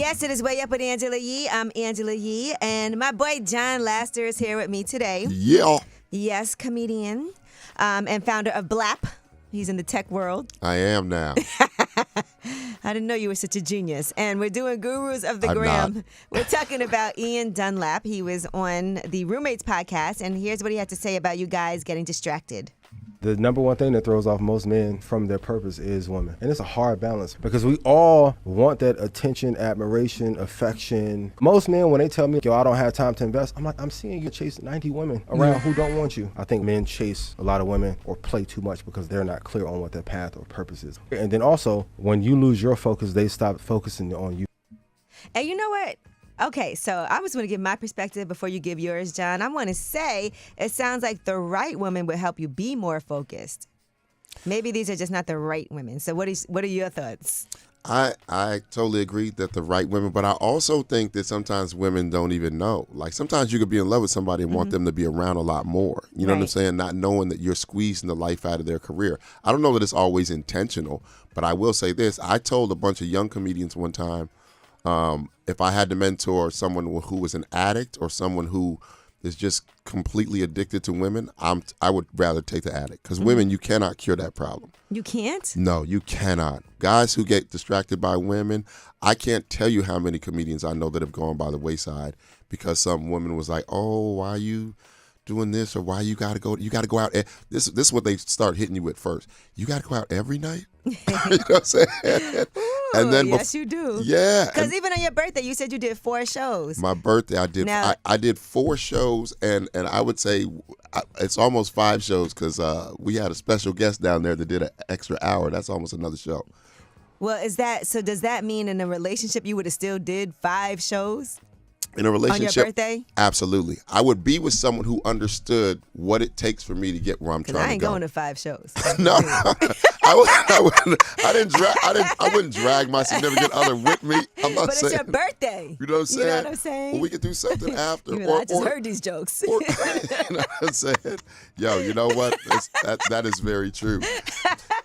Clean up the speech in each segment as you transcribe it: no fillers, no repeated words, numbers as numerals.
Yes, it is Way Up with Angela Yee. I'm Angela Yee, and my boy John Laster is here with me today. Yeah. Yes, comedian and founder of BLAP. He's in the tech world. I am now. I didn't know you were such a genius. And we're doing Gurus of the I'm Gram. not. We're talking about Ian Dunlap. He was on the Roommates podcast, and here's what he had to say about you guys getting distracted. The number one thing that throws off most men from their purpose is women. And it's a hard balance because we all want that attention, admiration, affection. Most men, when they tell me, yo, I don't have time to invest, I'm like, I'm seeing you chase 90 women around who don't want you. I think men chase a lot of women or play too much because they're not clear on what their path or purpose is. And then also, when you lose your focus, they stop focusing on you. And you know what? Okay, so I was going to give my perspective before you give yours, John. I want to say it sounds like the right woman would help you be more focused. Maybe these are just not the right women. So what are your thoughts? I totally agree that the right women, but I also think that sometimes women don't even know. Like sometimes you could be in love with somebody and want them to be around a lot more. You know what I'm saying? Not knowing that you're squeezing the life out of their career. I don't know that it's always intentional, but I will say this. I told a bunch of young comedians one time, if I had to mentor someone who was an addict or someone who is just completely addicted to women, I would rather take the addict because women, you cannot cure that problem. You can't? No, you cannot. Guys who get distracted by women, I can't tell you how many comedians I know that have gone by the wayside because some woman was like, oh, why are you doing this or why you got to go out. This is what they start hitting you with first. You got to go out every night? You know what I'm saying? Ooh, and then yes, you do. Yeah. Because even on your birthday, you said you did 4 shows. My birthday, I did 4 shows, and I would say it's almost 5 shows because we had a special guest down there that did an extra hour. That's almost another show. Well, does that mean in a relationship you would have still did 5 shows? In a relationship, on your birthday? Absolutely. I would be with someone who understood what it takes for me to get where I'm trying to go. I ain't going to 5 shows. No, I wouldn't drag my significant other with me. I'm not but saying, it's your birthday. You know what I'm saying? You know what I'm saying? Well, we could do something after. I just heard these jokes. You know what I'm saying? Yo, you know what? That is very true.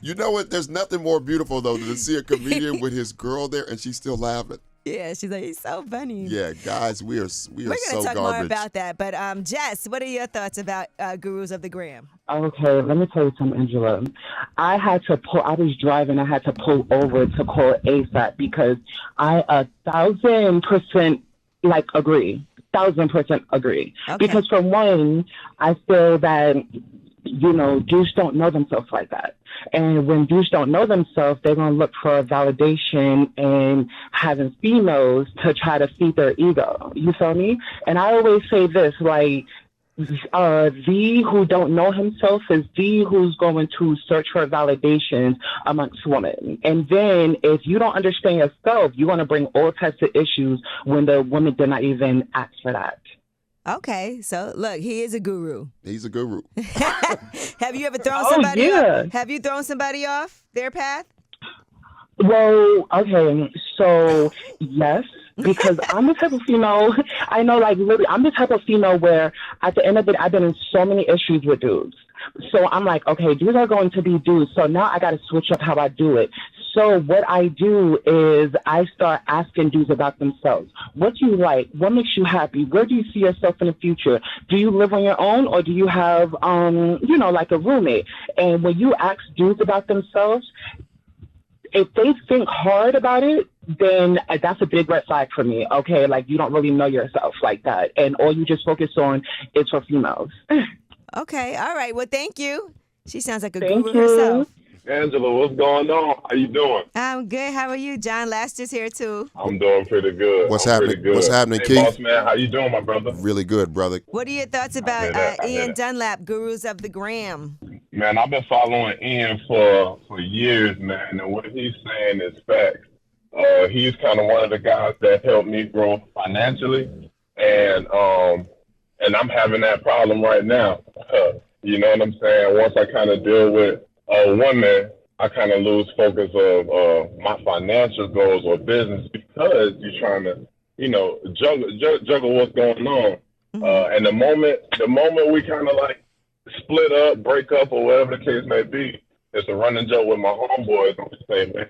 You know what? There's nothing more beautiful, though, than to see a comedian with his girl there and she's still laughing. Yeah, she's like, he's so funny. Yeah, guys, we are so garbage. We're going to talk more about that. But Jess, what are your thoughts about Gurus of the Gram? Okay, let me tell you something, Angela. I was driving, I had to pull over to call ASAP because I 1,000% agree. 1,000% agree. Okay. Because for one, I feel that, dudes don't know themselves like that. And when dudes don't know themselves, they're going to look for validation and having females to try to feed their ego. You feel me? And I always say this, the who don't know himself is the who's going to search for validation amongst women. And then if you don't understand yourself, you're going to bring all types of issues when the woman did not even ask for that. Okay, so look, he is a guru. He's a guru. Have you ever thrown somebody off? Have you thrown somebody off their path? Well, okay, so yes, because I'm the type of female, I know, literally, I'm the type of female where at the end of it, I've been in so many issues with dudes. So I'm like, okay, dudes are going to be dudes. So now I got to switch up how I do it. So what I do is I start asking dudes about themselves. What do you like? What makes you happy? Where do you see yourself in the future? Do you live on your own or do you have, a roommate? And when you ask dudes about themselves, if they think hard about it, then that's a big red flag for me. Okay, you don't really know yourself like that. And all you just focus on is for females. Okay, all right. Well, thank you. She sounds like a Thank guru you. herself. Angela, what's going on? How you doing? I'm good. How are you? John Laster's here, too. I'm doing pretty good. What's happening? What's happening, hey, Keith? Boss man, how you doing, my brother? Really good, brother. What are your thoughts about Ian Dunlap, Gurus of the Gram? Man, I've been following Ian for years, man, and what he's saying is facts. He's kind of one of the guys that helped me grow financially, and I'm having that problem right now. You know what I'm saying? Once I kind of deal with a woman, I kind of lose focus of my financial goals or business because you're trying to, juggle what's going on. And the moment we kind of split up, break up, or whatever the case may be, it's a running joke with my homeboys. I'm just saying, man,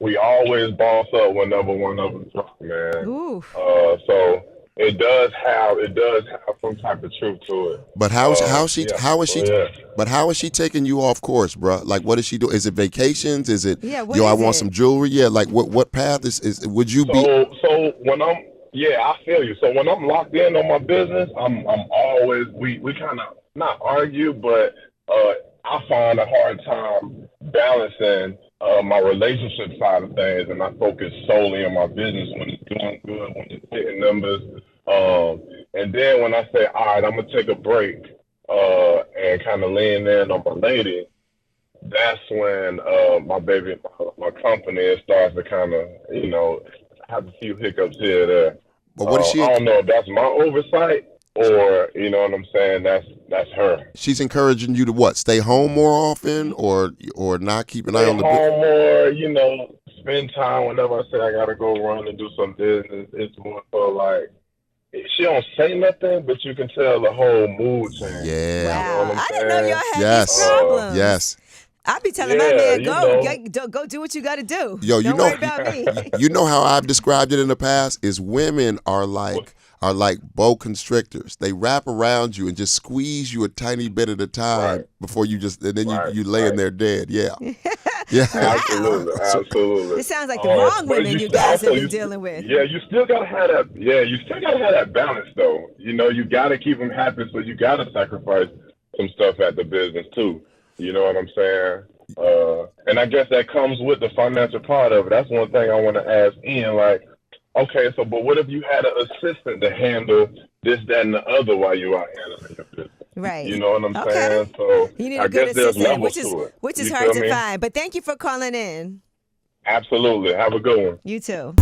we always boss up whenever one of us drop, man. Ooh. So it does have some type of truth to it. But Yeah. how is she? Yeah. But how is she taking you off course, bro? Like, what does she do? Is it vacations? Is it Yeah, yo? I is want it? some jewelry. Yeah, like what path is? Would you be? So when I feel you. So when I'm locked in on my business, I'm always we kind of not argue, but I find a hard time balancing my relationship side of things, and I focus solely on my business when it's doing good, when it's hitting numbers. And then when I say, all right, I'm gonna take a break and kind of lean in on my lady, that's when my baby, my company starts to kind of, have a few hiccups here or there. But what is she? I don't know if that's my oversight or, you know what I'm saying, that's her. She's encouraging you to what? Stay home more often, or not keep an eye on the business? Home more, spend time whenever I say I gotta go run and do some business. It's more so like she don't say nothing, but you can tell the whole mood change. Yeah. Wow. You know what I'm I didn't know saying? y'all had Yes. these problems. Yes. I'd be telling my man, go do what you got to do. Yo, Don't worry about me. You know how I've described it in the past is women are like boa constrictors. They wrap around you and just squeeze you a tiny bit at a time before you you lay in there dead. Yeah. Yeah. Absolutely. It sounds like the wrong women you guys have been dealing with. Yeah, you still gotta have that. Yeah, you still gotta have that balance, though. You gotta keep them happy, so you gotta sacrifice some stuff at the business too. You know what I'm saying? And I guess that comes with the financial part of it. That's one thing I want to ask Ian. Like, okay, but what if you had an assistant to handle this, that, and the other while you are handling your business? Right. You know what I'm saying? So you need I a good guess there's assistant, levels to it. which is You hard feel to me? find. But thank you for calling in. Absolutely. Have a good one. You too.